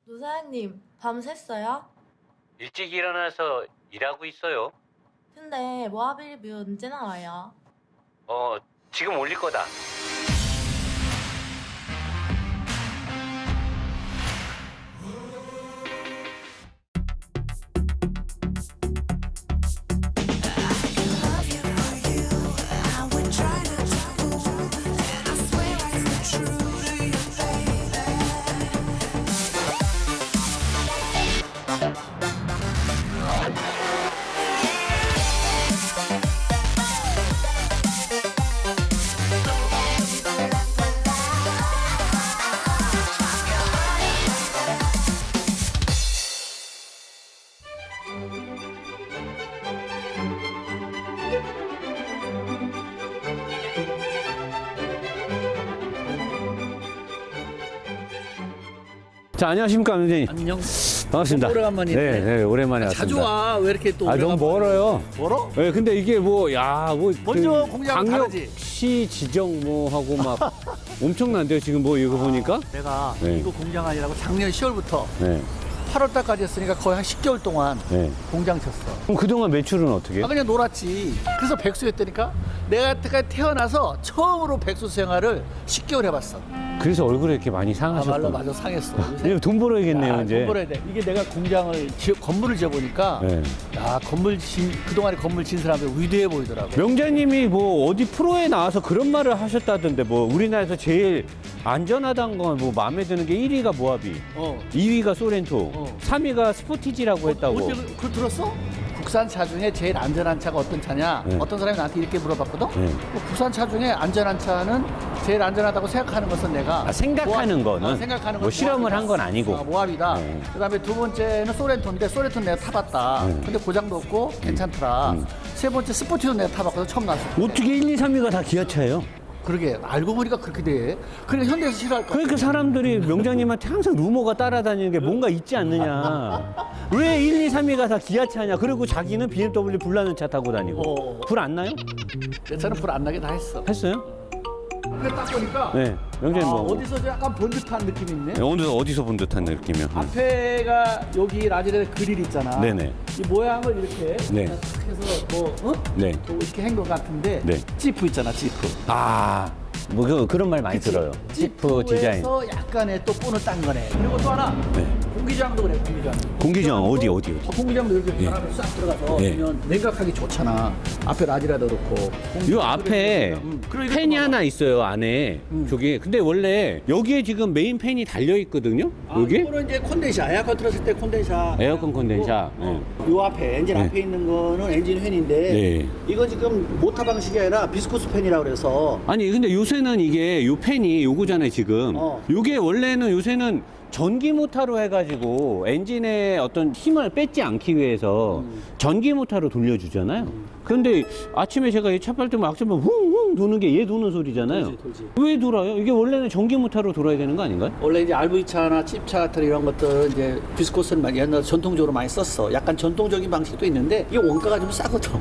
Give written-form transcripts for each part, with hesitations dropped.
노사장님, 밤 샜어요? 일찍 일어나서 일하고 있어요. 근데 모하비 리뷰 언제 나와요? 지금 올릴 거다. 자, 안녕하십니까, 명재님. 안녕. 반갑습니다. 오래간만이네. 네, 오랜만에 자주 왔습니다. 와. 왜 이렇게 또 너무 멀어요. 멀어? 네, 근데 이게 뭐, 먼저 공략은 다르지. 광역시 지정 뭐 하고 막 엄청난데요, 지금 뭐 이거 보니까? 내가 네. 이거 공장 아니라고 작년 10월부터 네, 8월달까지 했으니까 거의 한 10개월 동안 네. 공장 쳤어. 그럼 그동안 매출은 어떻게 해요? 그냥 놀았지. 그래서 백수 했다니까. 내가 여태까지 태어나서 처음으로 백수 생활을 10개월 해봤어. 그래서 얼굴이 이렇게 많이 아, 상하셨구나. 말로 맞아 상했어. 이제 돈 벌어야겠네요, 이제. 돈 벌어야 돼. 이게 내가 공장을 건물을 지어보니까 네. 야 그동안에 건물 진 사람들 위대해 보이더라고. 명자님이 뭐 어디 프로에 나와서 그런 말을 하셨다던데 뭐 우리나라에서 제일 안전하다는 건 뭐 마음에 드는 게 1위가 모하비, 2위가 소렌토, 3위가 스포티지라고 했다고. 어제 그걸 들었어? 국산 차 중에 제일 안전한 차가 어떤 차냐? 네. 어떤 사람이 나한테 이렇게 물어봤거든? 네. 국산 차 중에 안전한 차는 제일 안전하다고 생각하는 것은 내가 생각하는 모하비. 거는 생각하는 뭐 건 실험을 모하비다. 한 건 아니고. 모하비다. 네. 그다음에 두 번째는 소렌토인데 소렌토는 내가 타봤다. 네. 근데 고장도 없고 괜찮더라. 세 번째 스포티도 내가 타봤거든. 처음 나왔을 때. 어떻게 1, 2, 3위가 다 기아차예요? 그러게 알고 보니까 그렇게 돼. 그러니까 현대에서 싫어할 거야. 그러니까 사람들이 명장님한테 항상 루머가 따라다니는 게 뭔가 있지 않느냐. 왜 1, 2, 3위가 다 기아차냐. 그리고 자기는 BMW 불나는 차 타고 다니고. 불 안 나요? 내 차는 불 안 나게 다 했어. 했어요? 근데 딱 보니까 네. 명장님 뭐. 어디서 좀 약간 본 듯한 느낌이 있네. 네, 어디서 본 듯한 느낌이요? 앞에가 여기 라지레 그릴 있잖아. 네네. 이 모양을 이렇게 네. 탁 해서 네. 또 이렇게 한 것 같은데 네. 지프 있잖아, 지프. 뭐 그런 말 많이 들어요. 지프 디자인. 지프에서 약간의 또 본을 딴 거네. 그리고 또 하나 네. 공기저항도 그래, 공기저항. 공기저항 어디? 공기저항도 이렇게 바람이 싹 들어가서 네. 그러면 냉각하기 좋잖아. 앞에 라지라도 그렇고. 요 앞에 그러니까 팬이 봐봐. 하나 있어요, 안에. 저기. 근데 원래 여기에 지금 메인 팬이 달려 있거든요. 여기? 이거는 이제 콘덴샤, 에어컨 틀었을 때 콘덴샤. 에어컨 콘덴샤. 요 앞에 엔진 네. 앞에 있는 거는 엔진 팬인데 네. 이건 지금 모터 방식이 아니라 비스코스 팬이라고 그래서 아니 근데 요새는 이게 요 팬이 요거잖아요 지금. 요게 원래는 요새는 전기 모터로 해가지고 엔진의 어떤 힘을 뺏지 않기 위해서 전기 모터로 돌려주잖아요. 그런데 아침에 제가 이 차 빨 때만 악셀만 훅훅 도는 게 얘 도는 소리잖아요. 돌지. 왜 돌아요? 이게 원래는 전기 모터로 돌아야 되는 거 아닌가요? 원래 이제 RV차나 칩차 같은 이런 것들은 이제 비스코스는 많이 옛날에 전통적으로 많이 썼어. 약간 전통적인 방식도 있는데 이게 원가가 좀 싸거든.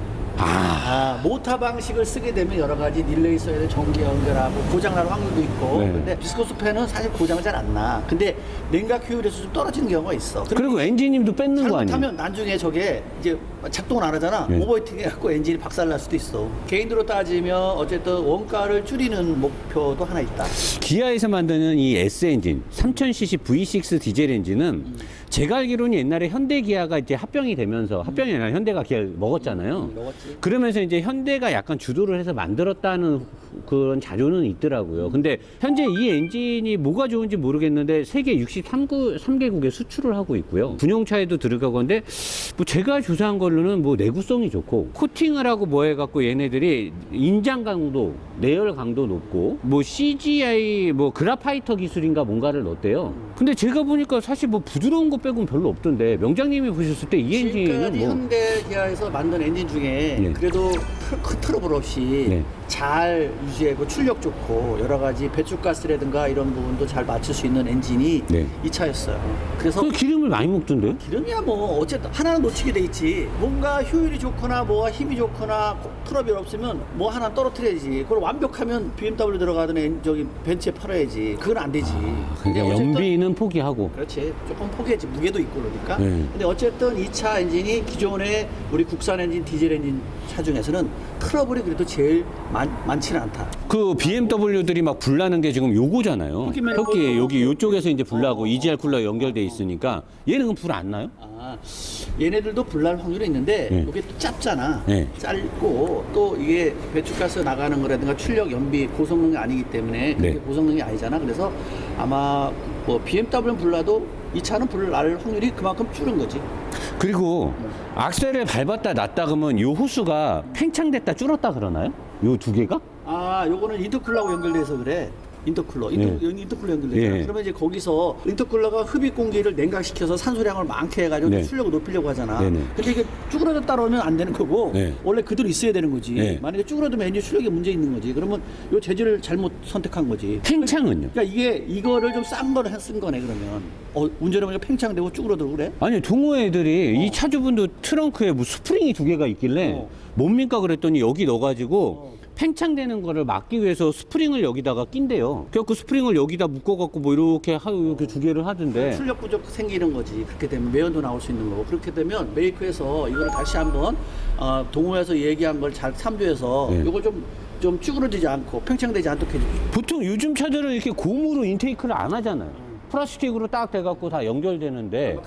모터 방식을 쓰게 되면 여러 가지 딜레이 써야 돼, 전기 연결하고 고장날 확률도 있고. 네. 근데 비스코스 팬은 사실 고장 잘 안 나. 근데 냉각 효율에서 좀 떨어지는 경우가 있어. 그리고 엔진님도 뺏는 거 아니에요? 잘못하면 나중에 저게 이제 작동을 안 하잖아. 네. 오버히팅 해갖고 엔진이 박살날 수도 있어. 개인으로 따지면 어쨌든 원가를 줄이는 목표도 하나 있다. 기아에서 만드는 이 S 엔진 3000cc V6 디젤 엔진은 제가 알기로는 옛날에 현대 기아가 이제 합병이 되면서 합병이 아니라 현대가 기아 먹었잖아요. 먹었지. 그러면서 이제 현대가 약간 주도를 해서 만들었다는 그런 자료는 있더라고요. 근데 현재 이 엔진이 뭐가 좋은지 모르겠는데 세계 63개국에 수출을 하고 있고요. 군용차에도 들어가고 한데 뭐 제가 조사한 걸로는 뭐 내구성이 좋고 코팅을 하고 뭐 해갖고 얘네들이 인장 강도, 내열 강도 높고 뭐 CGI 뭐 그라파이터 기술인가 뭔가를 넣었대요. 근데 제가 보니까 사실 뭐 부드러운 거 빼고는 별로 없던데 명장님이 보셨을 때 이 엔진은 지금까지 뭐 현대 기아에서 만든 엔진 중에 네. 그래도 큰 트러블 없이 네. 잘 유지하고 출력 좋고 여러 가지 배출가스라든가 이런 부분도 잘 맞출 수 있는 엔진이 네. 이 차였어요. 그래서 그 기름을 많이 먹던데요? 기름이야 뭐 어쨌든 하나는 놓치게 돼 있지. 뭔가 효율이 좋거나 뭐가 힘이 좋거나 트러블이 없으면 뭐 하나 떨어뜨려야지. 그걸 완벽하면 BMW 들어가던 저기 벤츠에 팔아야지. 그건 안 되지. 근데 그러니까 어쨌든 연비는 포기하고. 그렇지. 조금 포기했지. 무게도 있고 그러니까. 네. 근데 어쨌든 이 차 엔진이 기존의 우리 국산 엔진, 디젤 엔진 차 중에서는 트러블이 그래도 제일 많지는 않다. 그 BMW들이 막 불나는 게 지금 요거잖아요. 흑기면 흑기 여기 요쪽에서 이제 불나고 어. EGR 쿨러 연결돼 있으니까 얘는 그럼 불 안 나요? 아, 얘네들도 불날 확률이 있는데 네. 이게 또 짧잖아. 네. 짧고 또 이게 배출가스 나가는 거라든가 출력 연비 고성능이 아니기 때문에 그렇게 네. 고성능이 아니잖아. 그래서 아마 뭐 BMW는 불나도 이 차는 불날 확률이 그만큼 줄은 거지. 그리고 악셀을 밟았다 놨다 그러면 요 호수가 팽창됐다 줄었다 그러나요? 요 두 개가? 아, 요거는 인터쿨러하고 연결돼서 그래. 인터쿨러, 인터쿨러 연결되잖아. 예. 그러면 이제 거기서 인터쿨러가 흡입 공기를 냉각시켜서 산소량을 많게 해가지고 네. 출력을 높이려고 하잖아. 네네. 근데 이게 쭈그러졌다 그러면 안 되는 거고 네. 원래 그대로 있어야 되는 거지. 네. 만약에 쭈그러들면 엔진 출력에 문제 있는 거지. 그러면 요 재질을 잘못 선택한 거지. 팽창은요? 그러니까 이거를 좀 싼 거를 쓴 거네 그러면. 운전해보니까 팽창되고 쭈그러들고 그래? 아니 동호 애들이 이 차주분도 트렁크에 뭐 스프링이 두 개가 있길래 어. 뭡니까 그랬더니 여기 넣어가지고 팽창되는 거를 막기 위해서 스프링을 여기다가 낀대요. 그래서 그 스프링을 여기다 묶어갖고 뭐 이렇게 이렇게 두 개를 하던데. 출력 부족 생기는 거지. 그렇게 되면 매연도 나올 수 있는 거고. 그렇게 되면 메이커에서 이거를 다시 한번 동호회에서 얘기한 걸 잘 참조해서 네. 이걸 좀 쭈그러지지 않고 팽창되지 않도록 해줘. 보통 요즘 차들은 이렇게 고무로 인테이크를 안 하잖아요. 플라스틱으로 딱 돼갖고 다 연결되는데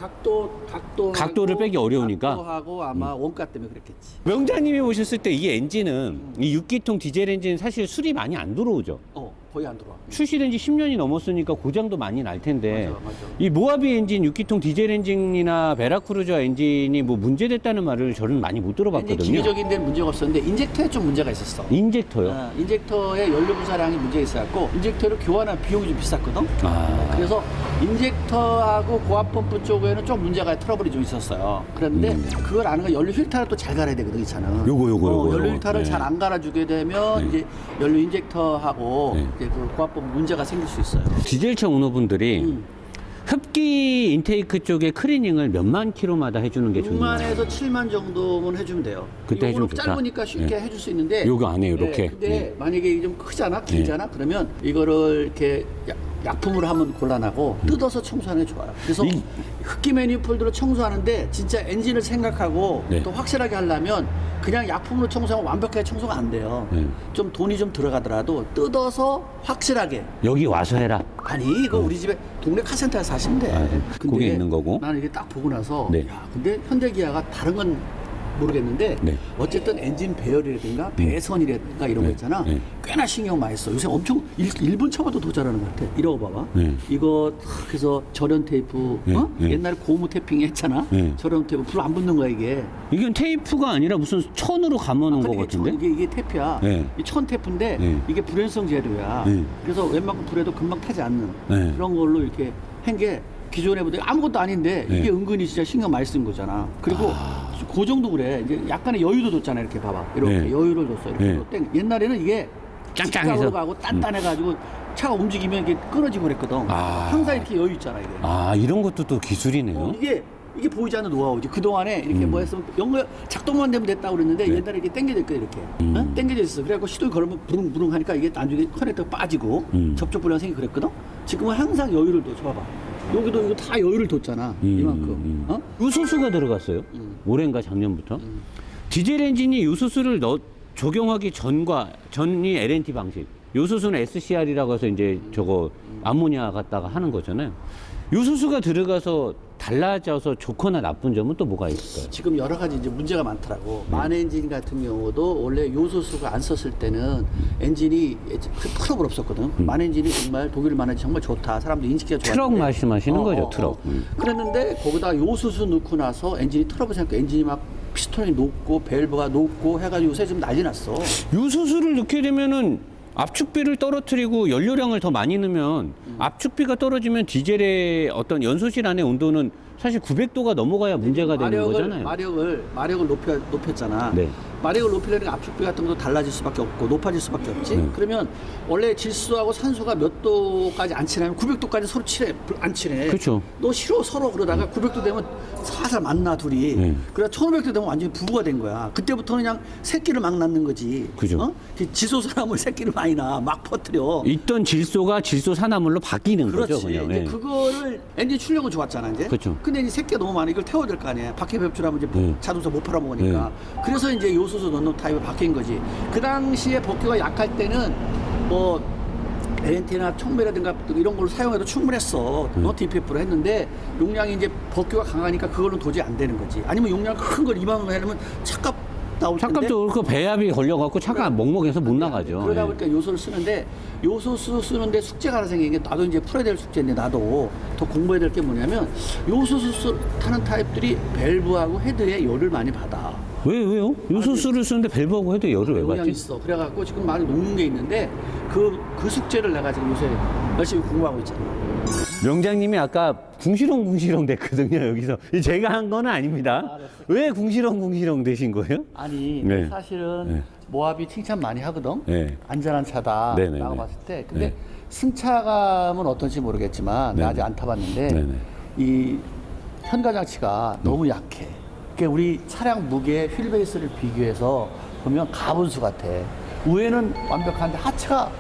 각도를 빼기 어려우니까. 각도하고 아마 원가 때문에 그랬겠지. 명장님이 보셨을 때 이 엔진은 이 6기통 디젤 엔진 사실 술이 많이 안 들어오죠. 거의 안 들어와. 출시된 지 10년이 넘었으니까 고장도 많이 날 텐데 맞아. 이 모하비 엔진 6기통 디젤 엔진이나 베라크루저 엔진이 뭐 문제됐다는 말을 저는 많이 못 엔진 들어봤거든요. 기계적인 데는 문제가 없었는데 인젝터에 좀 문제가 있었어. 인젝터요? 인젝터의 연료 분사량이 문제가 있어갖고 인젝터를 교환한 비용이 좀 비쌌거든. 그래서 인젝터하고 고압 펌프 쪽에는 좀 문제가 트러블이 좀 있었어요. 그런데 그걸 아는 건 연료 필터를 또 잘 갈아야 되거든 이 차는. 요거. 연료 필터를 네. 잘 안 갈아주게 되면 네. 이제 연료 인젝터하고 네. 이제 그 고압 펌프 문제가 생길 수 있어요. 디젤차 오너분들이 흡기 인테이크 쪽에 클리닝을 몇만 킬로마다 해주는 게 좋나요? 6만에서 7만 정도면 해주면 돼요. 그때 요거는 해주면 좋다. 짧으니까 쉽게 네. 해줄 수 있는데 요거 안 해요, 이렇게. 근데 네. 만약에 이게 좀 크잖아, 길잖아. 그러면 이거를 이렇게 약품으로 하면 곤란하고 뜯어서 청소하는 게 좋아요. 그래서 흡기 매니폴드로 청소하는데 진짜 엔진을 생각하고 네. 또 확실하게 하려면 그냥 약품으로 청소하면 완벽하게 청소가 안 돼요. 네. 좀 돈이 좀 들어가더라도 뜯어서 확실하게. 여기 와서 해라. 아니 이거 우리 집에 동네 카센터에서 사시면 돼. 아, 네. 거기에 있는 거고. 나는 이게 딱 보고 나서 네. 야 근데 현대기아가 다른 건 모르겠는데 네. 어쨌든 엔진 배열이라든가 배선이라든가 이런 거 네. 있잖아. 네. 꽤나 신경 많이 써. 요새 엄청 일본 차보다 더 잘하는 것 같아. 이러고 봐봐. 네. 이거 탁 해서 절연 테이프 네. 네. 옛날에 고무 태핑 했잖아. 네. 절연 테이프 불 안 붙는 거야 이게. 이건 테이프가 아니라 무슨 천으로 감아놓은 거 근데 같은데? 이게 테이프야. 네. 이 천 테이프인데 네. 이게 불연성 재료야. 네. 그래서 웬만큼 불에도 금방 타지 않는 네. 그런 걸로 이렇게 한 게 기존에 보다 아무것도 아닌데 네. 이게 은근히 진짜 신경 많이 쓴 거잖아. 그리고 그 정도 그래. 이제 약간의 여유도 줬잖아. 이렇게 봐봐. 이렇게 네. 여유를 줬어. 이렇게 네. 땡. 옛날에는 이게 짱짱해서. 직각으로 가고 단단해가지고 차가 움직이면 이게 끊어지고 그랬거든. 아. 항상 이렇게 여유 있잖아 이게. 아 이런 것도 또 기술이네요. 이게 보이지 않는 노하우지. 그 동안에 이렇게 뭐 했으면 연거 작동만 되면 됐다고 그랬는데 네. 옛날에 이렇게 당겨져 있거든 이렇게. 어? 당겨져 있어. 그래갖고 시동이 걸으면 부릉부릉 하니까 이게 나중에 커넥터가 빠지고 접촉 불량 생기고 그랬거든. 지금은 항상 여유를 둬. 봐봐. 여기도 이거 다 여유를 뒀잖아. 이만큼. 어? 요소수가 들어갔어요. 올해인가 작년부터. 디젤 엔진이 요소수를 적용하기 전이 LNT 방식. 요소수는 SCR이라고 해서 이제 저거 암모니아 갖다가 하는 거잖아요. 요소수가 들어가서 달라져서 좋거나 나쁜 점은 또 뭐가 있을까요? 지금 여러 가지 이제 문제가 많더라고. 만 엔진 같은 경우도 원래 요소수가 안 썼을 때는 엔진이 트러블 없었거든. 만 엔진이 정말 독일 만 엔진 정말 좋다. 사람들이 인식기가 좋아. 트럭 말씀하시는 거죠, 트럭. 그랬는데 거기다 요소수 넣고 나서 엔진이 트러블 생기고 엔진이 막 피스톤이 높고 밸브가 높고 해가지고 요새 지금 난리 났어. 요소수를 넣게 되면은 압축비를 떨어뜨리고 연료량을 더 많이 넣으면 압축비가 떨어지면 디젤의 어떤 연소실 안의 온도는 사실 900도가 넘어가야 문제가 되는 거잖아요. 마력을 높였잖아. 네. 마력을 높이려면 압축비 같은 것도 달라질 수밖에 없고 높아질 수밖에 없지. 그러면 원래 질소하고 산소가 몇 도까지 안 친하면 900도까지 서로 안 친해. 그쵸. 너 싫어 서로 그러다가 900도 되면 살살 만나 둘이. 그래 1500도 되면 완전히 부부가 된 거야. 그때부터는 그냥 새끼를 막 낳는 거지. 그죠. 어? 질소산화물 새끼를 많이 낳아 막 퍼뜨려. 있던 질소가 질소 산화물로 바뀌는 그렇지. 거죠, 그냥. 이제 예. 그거를 엔진 출력은 좋았잖아, 이제. 그렇죠. 근데 이제 새끼가 너무 많아. 이걸 태워야 될 거 아니야. 바퀴 배출하면 이제 자동차 못 팔아먹으니까. 그래서 이제 요소수 넣는 타입이 바뀐 거지. 그 당시에 법규가 약할 때는 뭐 LNT나 청매라든가 이런 걸로 사용해도 충분했어. DPF로 했는데 용량이 이제 법규가 강하니까 그걸로 도저히 안 되는 거지. 아니면 용량 큰 걸 2만 원 하려면 차값 나올 텐데. 차값도 그 배합이 걸려갖고 차가 먹먹해서 못 나가죠. 그러다 예. 보니까 요소를 쓰는데 요소수 쓰는데 숙제가 하나 생긴 게 나도 이제 풀어야 될 숙제인데 나도 더 공부해야 될 게 뭐냐면 요소수 타는 타입들이 밸브하고 헤드에 열을 많이 받아. 왜요? 요소수를 쓰는데 밸브하고 해도 열을 왜 영향이 받지? 있어. 그래갖고 지금 많이 녹는 게 있는데 그 숙제를 내가 지금 요새 열심히 공부하고 있잖아. 명장님이 아까 궁시렁 됐거든요, 여기서. 제가 한 건 아닙니다. 왜 궁시렁 되신 거예요? 아니 네. 사실은 네. 모하비 칭찬 많이 하거든. 네. 안전한 차다라고 네네네. 봤을 때. 근데 네. 승차감은 어떤지 모르겠지만 네네. 나 아직 안 타봤는데 네네. 이 현가 장치가 너무 약해. 그러니까 우리 차량 무게 휠베이스를 비교해서 보면 가분수 같아. 위에는 완벽한데 하체가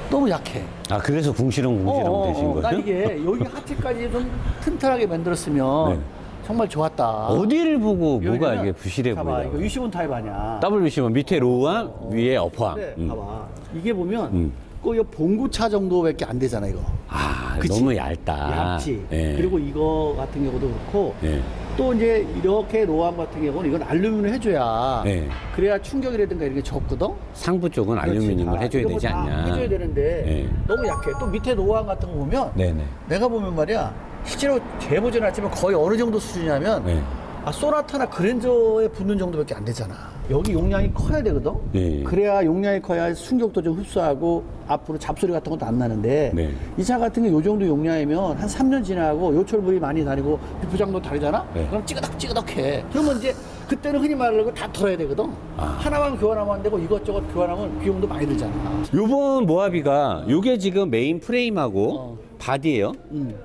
너무 약해. 아, 그래서 궁시렁 되신 거예요? 난 이게 여기 하체까지 좀 튼튼하게 만들었으면 네. 정말 좋았다. 어디를 보고 뭐가 여기는 이게 부실해 봐봐, 이거 보여요? 유시본 타입 아니야. WC면 밑에 로우함, 위에 어퍼함. 근데 봐봐. 이게 보면 음. 그 이거 봉구차 정도밖에 안 되잖아 이거. 아, 그치? 너무 얇다. 얇지. 예. 그리고 이거 같은 경우도 그렇고 예. 또 이제 이렇게 로함 같은 경우는 이건 알루미늄을 해줘야 예. 그래야 충격이라든가 이런 게 적거든. 상부 쪽은 알루미늄을 그렇지. 해줘야 이런 되지 거다 않냐? 해줘야 되는데 예. 너무 약해. 또 밑에 로함 같은 거 보면 네네. 내가 보면 말이야 실제로 재보진 않지만 거의 어느 정도 수준이냐면 네. 아 소나타나 그랜저에 붙는 정도밖에 안 되잖아. 여기 용량이 커야 되거든. 네. 그래야 용량이 커야 충격도 좀 흡수하고 앞으로 잡소리 같은 것도 안 나는데 네. 이 차 같은 게 요 정도 용량이면 한 3년 지나고 요철불이 많이 다니고 비포장도 다르잖아. 네. 그럼 찌그덕찌그덕해. 그러면 이제 그때는 흔히 말하는 다 털어야 되거든. 아. 하나만 교환하면 안 되고 이것저것 교환하면 비용도 많이 들잖아. 요번 모하비가 요게 지금 메인 프레임하고 바디예요.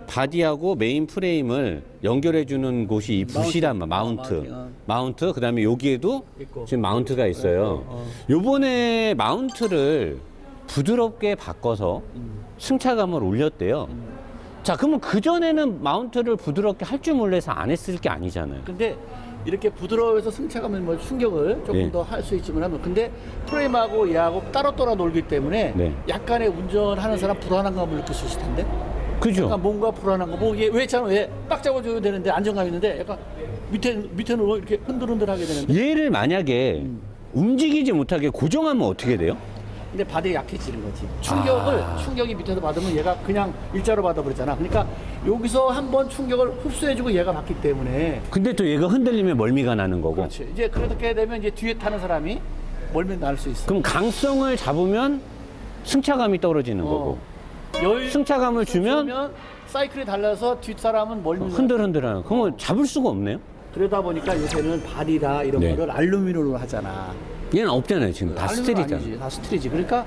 바디하고 메인 프레임을 연결해주는 곳이 이 부실한 마운트. 마운트. 그다음에 여기에도 있고. 지금 마운트가 있어요. 요번에 마운트를 부드럽게 바꿔서 승차감을 올렸대요. 자, 그러면 그 전에는 마운트를 부드럽게 할 줄 몰라서 안 했을 게 아니잖아요. 근데 이렇게 부드러워서 승차감을 뭐 충격을 조금 예. 더 할 수 있지만 하면 근데 프레임하고 얘하고 따로 놀기 때문에 네. 약간의 운전하는 사람 불안한 감을 느낄 수 있을 텐데 그죠? 약간 뭔가 불안한 거 뭐 이게 왜 있잖아 왜딱 잡아줘야 되는데 안정감 있는데 약간 밑에는 이렇게 흔들흔들하게 되는데 얘를 만약에 움직이지 못하게 고정하면 어떻게 돼요? 근데 바디에 약해지는 거지 아. 충격이 밑에서 받으면 얘가 그냥 일자로 받아버리잖아. 그러니까 여기서 한번 충격을 흡수해주고 얘가 받기 때문에 근데 또 얘가 흔들리면 멀미가 나는 거고. 그렇지. 이제 그렇게 되면 이제 뒤에 타는 사람이 멀면 날 수 있어. 그럼 강성을 잡으면 승차감이 떨어지는 거고. 승차감을 주면 사이클이 달라서 뒷사람은 멀미 흔들흔들하는. 그러면 잡을 수가 없네요. 그러다 보니까 요새는 바디라 이런 네. 거를 알루미늄으로 하잖아. 얘는 없잖아요. 지금 다 알루미늄 스틸이잖아. 아니지, 다 스틸이지. 그러니까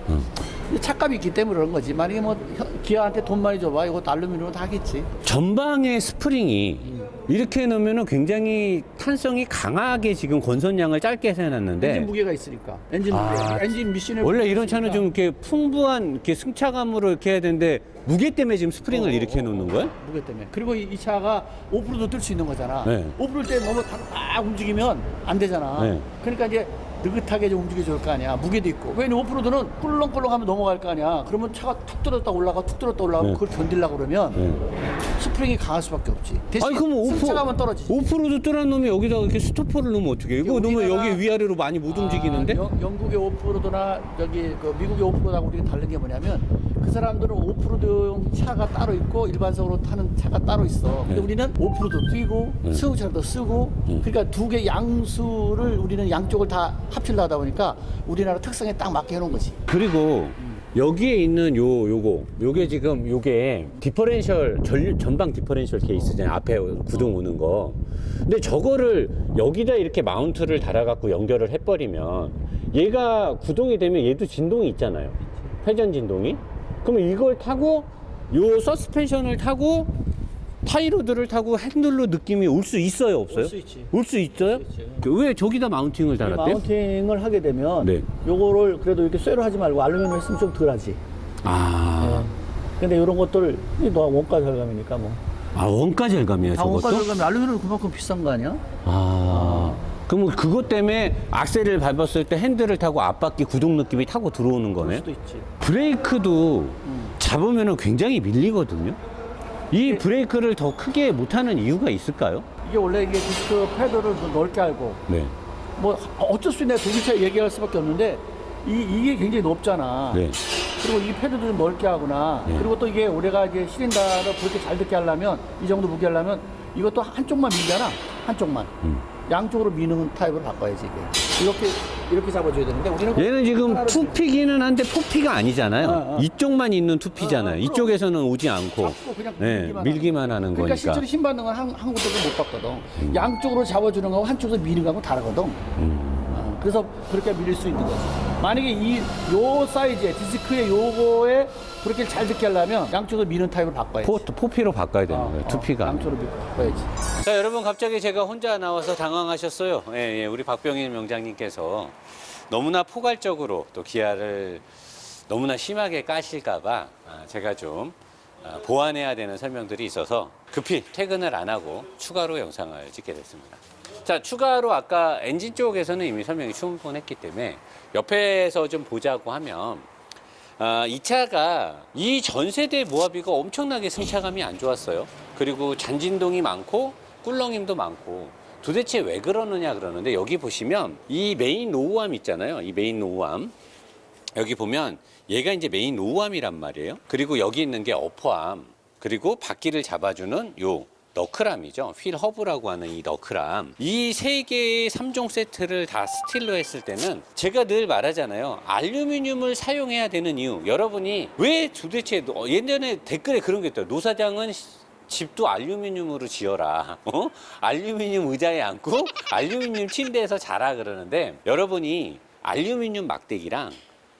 착값이 있기 때문에 그런 거지. 만약에 뭐 기아한테 돈 많이 줘봐 이것도 알루미늄으로 다 하겠지. 전방에 스프링이 이렇게 놓으면 굉장히 탄성이 강하게 지금 건선량을 짧게 해놨는데 엔진 무게가 있으니까. 엔진 아, 무게, 엔진 미션을 원래 이런 차는 좀 이렇게 풍부한 이렇게 승차감으로 이렇게 해야 되는데 무게 때문에 지금 스프링을 이렇게 놓는 거예요? 무게 때문에. 그리고 이 차가 오프로드 뜰 수 있는 거잖아. 네. 오프로드 때 너무 딱 움직이면 안 되잖아. 네. 그러니까 이제 느긋하게 좀 움직여줄 거 아니야. 무게도 있고. 왜냐면 오프로드는 꿀렁꿀렁 하면 넘어갈 거 아니야. 그러면 차가 툭 들었다 올라가 툭 들었다 올라가면 네. 그걸 견디려고 그러면 스프링이 강할 수밖에 없지. 대신 아니 그럼 승차감은 떨어지지. 오프로드 뜰한 놈이 여기다가 이렇게 스토퍼를 넣으면 어떻게? 이거 우리나라- 넣으면 여기 위아래로 많이 못 움직이는데? 영국의 오프로드나 여기 그 미국의 오프로드하고 우리가 다른 게 뭐냐면 그 사람들은 오프로드용 차가 따로 있고 일반적으로 타는 차가 따로 있어. 근데 네. 우리는 오프로드 뛰고 승용차도 쓰고 그러니까 두 개 양수를 우리는 양쪽을 다 합치려 하다 보니까 우리나라 특성에 딱 맞게 해놓은 거지. 그리고 여기에 있는 요게 지금 요게 디퍼렌셜 전방 디퍼렌셜 케이스잖아요. 앞에 구동 오는 거. 근데 저거를 여기다 이렇게 마운트를 달아갖고 연결을 해버리면 얘가 구동이 되면 얘도 진동이 있잖아요. 회전 진동이. 그러면 이걸 타고 요 서스펜션을 타고 타이로드를 타고 핸들로 느낌이 올 수 있어요, 없어요? 올 수 있지. 올 수 있어요? 올 수 있지. 왜 저기다 마운팅을 이 달았대요? 마운팅을 하게 되면 네. 요거를 그래도 이렇게 쇠로 하지 말고 알루미늄 했으면 좀 덜하지. 아, 근데 이런 것들 너 원가 절감이니까 뭐. 아 원가 절감이에요, 다 원가 저것도? 절감이 알루미늄 그만큼 비싼 거 아니야? 아, 그럼 그것 때문에 악셀을 밟았을 때 핸들을 타고 앞바퀴 구동 느낌이 타고 들어오는 그럴 거네? 수도 있지. 브레이크도 잡으면 굉장히 밀리거든요? 이 브레이크를 더 크게 못하는 이유가 있을까요? 이게 원래 이게 디스크 패드를 넓게 알고 네. 뭐 어쩔 수 있냐 도대체 얘기할 수밖에 없는데 이게 굉장히 높잖아. 네. 그리고 이 패드도 좀 넓게 하거나 네. 그리고 또 이게 우리가 이제 시린더를 그렇게 잘 듣게 하려면 이 정도 무게 하려면 이것도 한쪽만 밀잖아. 한쪽만. 양쪽으로 미는 타입으로 바꿔야지 이게. 이렇게 잡아줘야 되는데 우리는 얘는 지금 하나로 2P기는 한데 4P가 아니잖아요. 어. 이쪽만 있는 2P잖아요. 그럼. 이쪽에서는 오지 않고 잡고 그냥 네, 밀기만 하는 그러니까 거니까. 실제로 힘 받는 건 한 군데도 못 받거든. 양쪽으로 잡아주는 거하고 한쪽에서 미는 거하고 다르거든. 그래서 그렇게 밀릴 수 있는 거지. 만약에 요 사이즈의 디스크의 요거에 그렇게 잘 듣게 하려면 양쪽으로 미는 타입으로 바꿔야지. 4P로 바꿔야 되는 거예요. 2P가. 양쪽으로 바꿔야지. 자, 여러분 갑자기 제가 혼자 나와서 당황하셨어요. 예, 우리 박병인 명장님께서 너무나 포괄적으로 또 기아를 너무나 심하게 까실까봐 제가 좀 보완해야 되는 설명들이 있어서 급히 퇴근을 안 하고 추가로 영상을 찍게 됐습니다. 자, 추가로 아까 엔진 쪽에서는 이미 설명이 충분했기 때문에 옆에서 좀 보자고 하면 이 차가 이 전 세대 모하비가 엄청나게 승차감이 안 좋았어요. 그리고 잔진동이 많고 꿀렁임도 많고 도대체 왜 그러느냐 그러는데 여기 보시면 이 메인 노후암 있잖아요. 이 메인 노후암 여기 보면 얘가 이제 메인 노후암이란 말이에요. 그리고 여기 있는 게 어퍼암 그리고 바퀴를 잡아주는 요 너클암이죠. 휠 허브라고 하는 이 너클암. 이 세 개의 3종 세트를 다 스틸로 했을 때는 제가 늘 말하잖아요. 알루미늄을 사용해야 되는 이유. 여러분이 왜 도대체 예전에 댓글에 그런 게 있더라고요. 노사장은 집도 알루미늄으로 지어라. 알루미늄 의자에 앉고 알루미늄 침대에서 자라 그러는데 여러분이 알루미늄 막대기랑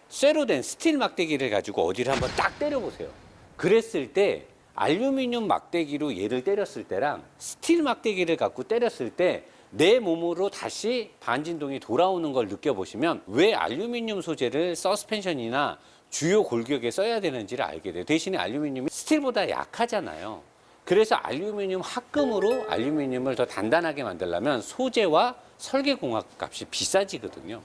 쇠로 된 스틸 막대기를 가지고 어디를 한번 딱 때려보세요. 그랬을 때 알루미늄 막대기로 얘를 때렸을 때랑 스틸 막대기를 갖고 때렸을 때 내 몸으로 다시 반진동이 돌아오는 걸 느껴보시면 왜 알루미늄 소재를 서스펜션이나 주요 골격에 써야 되는지를 알게 돼요. 대신에 알루미늄이 스틸보다 약하잖아요. 그래서 알루미늄 합금으로 알루미늄을 더 단단하게 만들려면 소재와 설계공학 값이 비싸지거든요.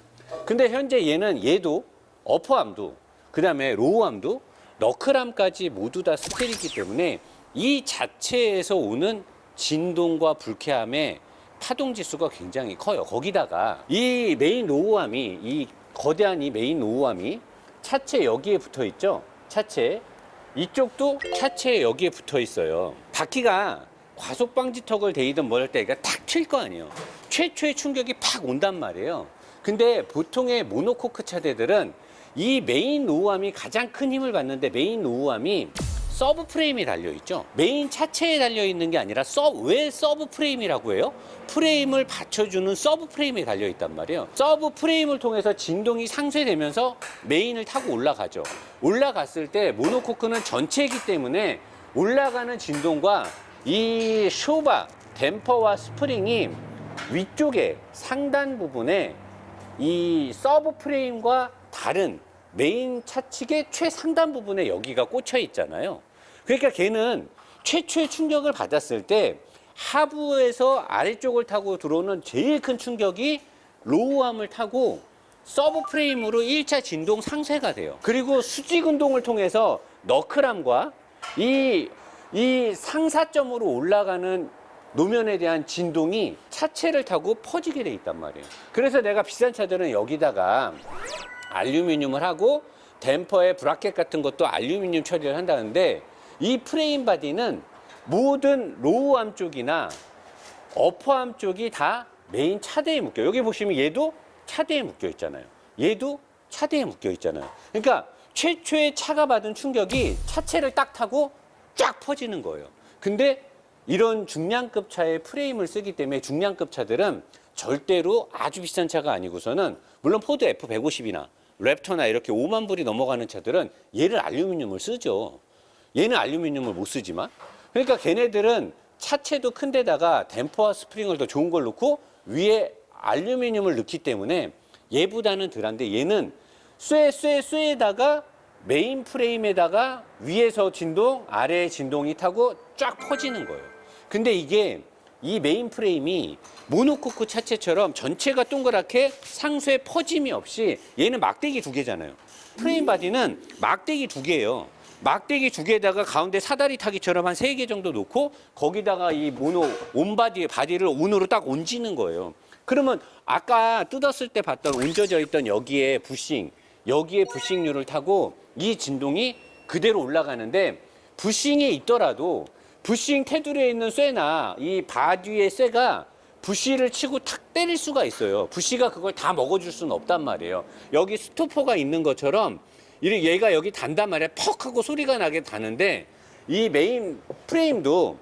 근데 현재 얘도 어퍼암도 그 다음에 로우암도 너클암까지 모두 다 스틸이기 때문에 이 자체에서 오는 진동과 불쾌함의 파동 지수가 굉장히 커요. 거기다가 이 메인 노후암이 이 거대한 이 메인 노후암이 차체 여기에 붙어 있죠. 차체 이쪽도 차체에 여기에 붙어 있어요. 바퀴가 과속 방지턱을 대이든 뭘 할 때 이거 탁 튈 거 아니에요. 최초의 충격이 팍 온단 말이에요. 근데 보통의 모노코크 차대들은 이 메인 노후암이 가장 큰 힘을 받는데 메인 노후암이 서브 프레임이 달려있죠. 메인 차체에 달려있는 게 아니라 왜 서브 프레임이라고 해요? 프레임을 받쳐주는 서브 프레임이 달려있단 말이에요. 서브 프레임을 통해서 진동이 상쇄되면서 메인을 타고 올라가죠. 올라갔을 때 모노코크는 전체이기 때문에 올라가는 진동과 이 쇼바, 댐퍼와 스프링이 위쪽에 상단 부분에 이 서브 프레임과 다른 메인 차측의 최상단 부분에 여기가 꽂혀 있잖아요. 그러니까 걔는 최초의 충격을 받았을 때 하부에서 아래쪽을 타고 들어오는 제일 큰 충격이 로우암을 타고 서브 프레임으로 1차 진동 상쇄가 돼요. 그리고 수직 운동을 통해서 너클암과 이 상사점으로 올라가는 노면에 대한 진동이 차체를 타고 퍼지게 돼 있단 말이에요. 그래서 내가 비싼 차들은 여기다가 알루미늄을 하고 댐퍼에 브라켓 같은 것도 알루미늄 처리를 한다는데 이 프레임 바디는 모든 로우암 쪽이나 어퍼암 쪽이 다 메인 차대에 묶여요. 여기 보시면 얘도 차대에 묶여 있잖아요. 얘도 차대에 묶여 있잖아요. 그러니까 최초의 차가 받은 충격이 차체를 딱 타고 쫙 퍼지는 거예요. 근데 이런 중량급 차의 프레임을 쓰기 때문에 중량급 차들은 절대로 아주 비싼 차가 아니고서는 물론 포드 F150이나 랩터나 이렇게 5만 불이 넘어가는 차들은 얘를 알루미늄을 쓰죠. 얘는 알루미늄을 못 쓰지만 그러니까 걔네들은 차체도 큰 데다가 댐퍼와 스프링을 더 좋은 걸 넣고 위에 알루미늄을 넣기 때문에 얘보다는 덜한데 얘는 쇠에다가 메인 프레임에다가 위에서 진동, 아래에 진동이 타고 쫙 퍼지는 거예요. 근데 이게 이 메인 프레임이 모노코크 차체처럼 전체가 동그랗게 상수에 퍼짐이 없이 얘는 막대기 2개잖아요. 프레임 바디는 막대기 2개예요. 막대기 2개에다가 가운데 사다리 타기처럼 한 3개 정도 놓고 거기다가 이 모노 온바디의 바디를 온으로 딱 얹는 거예요. 그러면 아까 뜯었을 때 봤던 얹어져 있던 여기에 부싱률을 타고 이 진동이 그대로 올라가는데 부싱에 있더라도 부싱 테두리에 있는 쇠나 이 바디의 쇠가 부시를 치고 탁 때릴 수가 있어요. 부시가 그걸 다 먹어줄 수는 없단 말이에요. 여기 스토퍼가 있는 것처럼 얘가 여기 단단 말이야. 퍽 하고 소리가 나게 다는데 이 메인 프레임도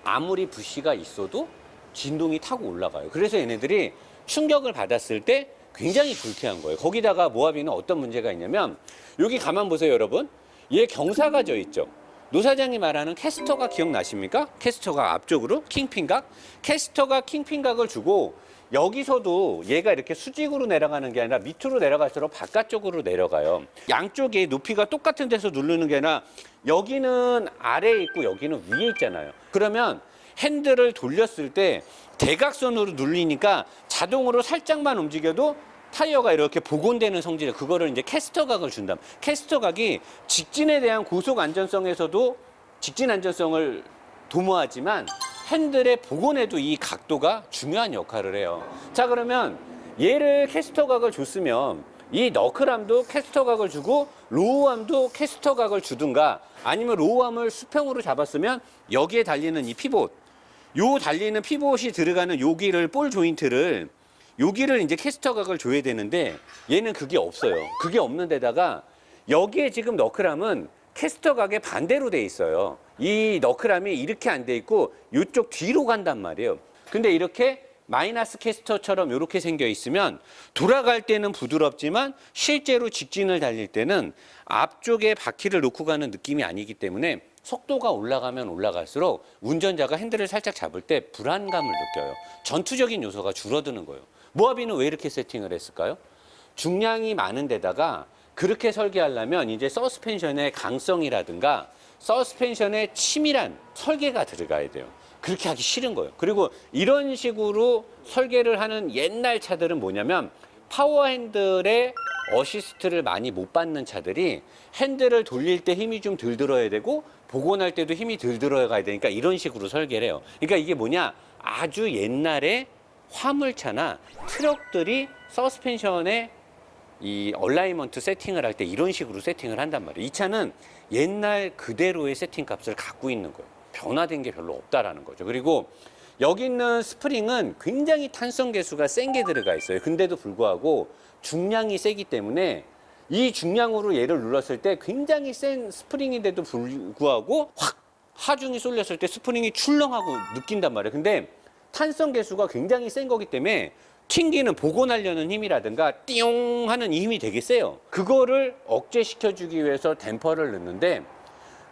아무리 부시가 있어도 진동이 타고 올라가요. 그래서 얘네들이 충격을 받았을 때 굉장히 불쾌한 거예요. 거기다가 모하비는 어떤 문제가 있냐면 여기 가만 보세요, 여러분. 얘 경사가 져 있죠. 노 사장이 말하는 캐스터가 기억나십니까? 캐스터가 앞쪽으로 킹핀각. 캐스터가 킹핀각을 주고 여기서도 얘가 이렇게 수직으로 내려가는 게 아니라 밑으로 내려갈수록 바깥쪽으로 내려가요. 양쪽에 높이가 똑같은 데서 누르는 게 아니라 여기는 아래에 있고 여기는 위에 있잖아요. 그러면 핸들을 돌렸을 때 대각선으로 눌리니까 자동으로 살짝만 움직여도 타이어가 이렇게 복원되는 성질, 그거를 이제 캐스터각을 준다. 캐스터각이 직진에 대한 고속 안전성에서도 직진 안전성을 도모하지만 핸들의 복원에도 이 각도가 중요한 역할을 해요. 자, 그러면 얘를 캐스터각을 줬으면 이 너클암도 캐스터각을 주고 로우암도 캐스터각을 주든가 아니면 로우암을 수평으로 잡았으면 여기에 달리는 이 피봇, 요 달리는 피봇이 들어가는 여기를 볼 조인트를 여기를 이제 캐스터각을 줘야 되는데 얘는 그게 없어요. 그게 없는 데다가 여기에 지금 너클암은 캐스터각의 반대로 돼 있어요. 이 너클암이 이렇게 안 돼 있고 이쪽 뒤로 간단 말이에요. 근데 이렇게 마이너스 캐스터처럼 이렇게 생겨 있으면 돌아갈 때는 부드럽지만 실제로 직진을 달릴 때는 앞쪽에 바퀴를 놓고 가는 느낌이 아니기 때문에 속도가 올라가면 올라갈수록 운전자가 핸들을 살짝 잡을 때 불안감을 느껴요. 전투적인 요소가 줄어드는 거예요. 모하비는 왜 이렇게 세팅을 했을까요? 중량이 많은 데다가 그렇게 설계하려면 이제 서스펜션의 강성이라든가 서스펜션의 치밀한 설계가 들어가야 돼요. 그렇게 하기 싫은 거예요. 그리고 이런 식으로 설계를 하는 옛날 차들은 뭐냐면 파워 핸들에 어시스트를 많이 못 받는 차들이 핸들을 돌릴 때 힘이 좀 덜 들어야 되고 복원할 때도 힘이 덜 들어가야 되니까 이런 식으로 설계를 해요. 그러니까 이게 뭐냐, 아주 옛날에 화물차나 트럭들이 서스펜션에 이 얼라이먼트 세팅을 할 때 이런 식으로 세팅을 한단 말이에요. 이 차는 옛날 그대로의 세팅 값을 갖고 있는 거예요. 변화된 게 별로 없다라는 거죠. 그리고 여기 있는 스프링은 굉장히 탄성 계수가 센 게 들어가 있어요. 근데도 불구하고 중량이 세기 때문에 이 중량으로 얘를 눌렀을 때 굉장히 센 스프링인데도 불구하고 확 하중이 쏠렸을 때 스프링이 출렁하고 느낀단 말이에요. 근데 탄성 계수가 굉장히 센 거기 때문에 튕기는 복원하려는 힘이라든가 띠용 하는 이 힘이 되게 세요. 그거를 억제시켜주기 위해서 댐퍼를 넣는데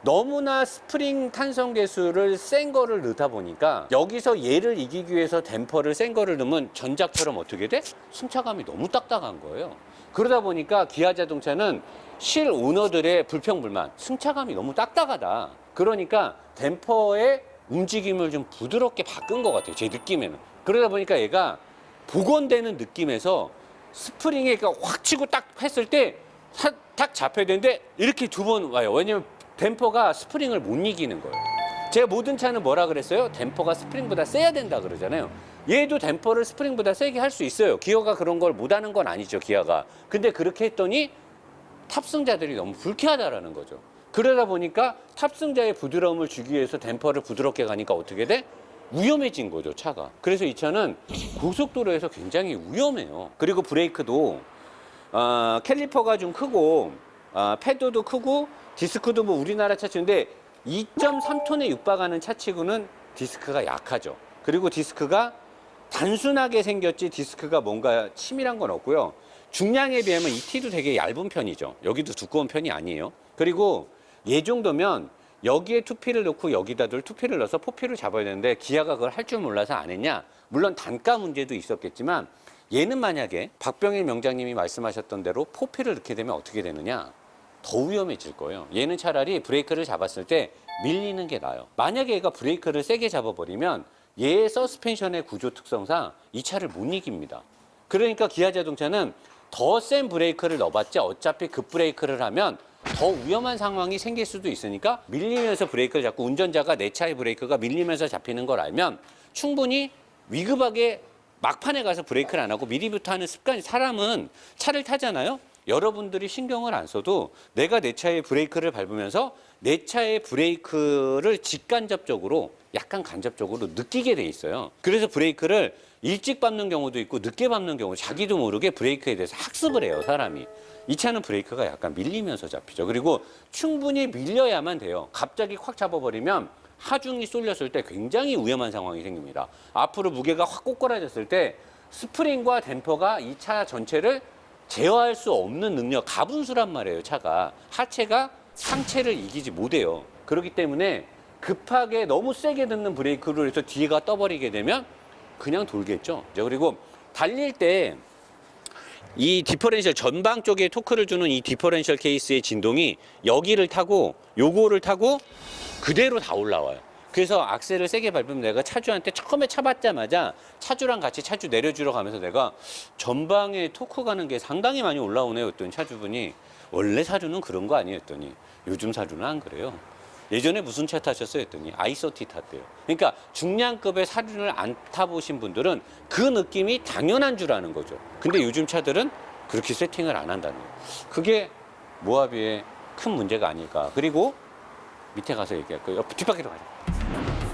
너무나 스프링 탄성 계수를 센 거를 넣다 보니까 여기서 얘를 이기기 위해서 댐퍼를 센 거를 넣으면 전작처럼 어떻게 돼? 승차감이 너무 딱딱한 거예요. 그러다 보니까 기아 자동차는 실 오너들의 불평불만, 승차감이 너무 딱딱하다. 그러니까 댐퍼의 움직임을 좀 부드럽게 바꾼 것 같아요, 제 느낌에는. 그러다 보니까 얘가 복원되는 느낌에서 스프링에 확 치고 딱 했을 때 딱 잡혀야 되는데 이렇게 2번 와요. 왜냐면 댐퍼가 스프링을 못 이기는 거예요. 제가 모든 차는 뭐라 그랬어요? 댐퍼가 스프링보다 세야 된다 그러잖아요. 얘도 댐퍼를 스프링보다 세게 할 수 있어요. 기아가 그런 걸 못하는 건 아니죠, 기아가. 근데 그렇게 했더니 탑승자들이 너무 불쾌하다라는 거죠. 그러다 보니까 탑승자의 부드러움을 주기 위해서 댐퍼를 부드럽게 가니까 어떻게 돼? 위험해진 거죠, 차가. 그래서 이 차는 고속도로에서 굉장히 위험해요. 그리고 브레이크도 캘리퍼가 좀 크고 패드도 크고 디스크도 뭐 우리나라 차체인데 2.3톤에 육박하는 차치고는 디스크가 약하죠. 그리고 디스크가 단순하게 생겼지 디스크가 뭔가 치밀한 건 없고요. 중량에 비하면 이 티도 되게 얇은 편이죠. 여기도 두꺼운 편이 아니에요. 그리고 얘 정도면 여기에 투피를 넣고 여기다들 투피를 넣어서 포피를 잡아야 되는데 기아가 그걸 할 줄 몰라서 안 했냐? 물론 단가 문제도 있었겠지만 얘는 만약에 박병일 명장님이 말씀하셨던 대로 포피를 넣게 되면 어떻게 되느냐? 더 위험해질 거예요. 얘는 차라리 브레이크를 잡았을 때 밀리는 게 나아요. 만약에 얘가 브레이크를 세게 잡아버리면 얘의 서스펜션의 구조 특성상 이 차를 못 이깁니다. 그러니까 기아 자동차는 더 센 브레이크를 넣어봤자 어차피 급브레이크를 하면 더 위험한 상황이 생길 수도 있으니까 밀리면서 브레이크를 잡고 운전자가 내 차의 브레이크가 밀리면서 잡히는 걸 알면 충분히 위급하게 막판에 가서 브레이크를 안 하고 미리부터 하는 습관이 사람은 차를 타잖아요. 여러분들이 신경을 안 써도 내가 내 차의 브레이크를 밟으면서 내 차의 브레이크를 직간접적으로 약간 간접적으로 느끼게 돼 있어요. 그래서 브레이크를 일찍 밟는 경우도 있고 늦게 밟는 경우 자기도 모르게 브레이크에 대해서 학습을 해요, 사람이. 이 차는 브레이크가 약간 밀리면서 잡히죠. 그리고 충분히 밀려야만 돼요. 갑자기 콱 잡아버리면 하중이 쏠렸을 때 굉장히 위험한 상황이 생깁니다. 앞으로 무게가 확 꼬꾸라졌을 때 스프링과 댐퍼가 이 차 전체를 제어할 수 없는 능력, 가분수란 말이에요, 차가. 하체가 상체를 이기지 못해요. 그렇기 때문에 급하게 너무 세게 듣는 브레이크를 해서 뒤가 떠버리게 되면 그냥 돌겠죠. 그리고 달릴 때 이 디퍼렌셜 전방 쪽에 토크를 주는 이 디퍼렌셜 케이스의 진동이 여기를 타고 요거를 타고 그대로 다 올라와요. 그래서 악셀을 세게 밟으면 내가 차주한테 처음에 차받자마자 차주랑 같이 차주 내려주러 가면서 내가 전방에 토크 가는 게 상당히 많이 올라오네요 했더니 차주분이 원래 사주는 그런 거 아니에요 했더니 요즘 사주는 안 그래요. 예전에 무슨 차 타셨어요 했더니 아이소티 탔대요. 그러니까 중량급의 사륜을 안 타보신 분들은 그 느낌이 당연한 줄 아는 거죠. 근데 요즘 차들은 그렇게 세팅을 안 한다는 거예요. 그게 모하비의 큰 문제가 아닐까. 그리고 밑에 가서 얘기할 거예요. 뒷바퀴로 가자.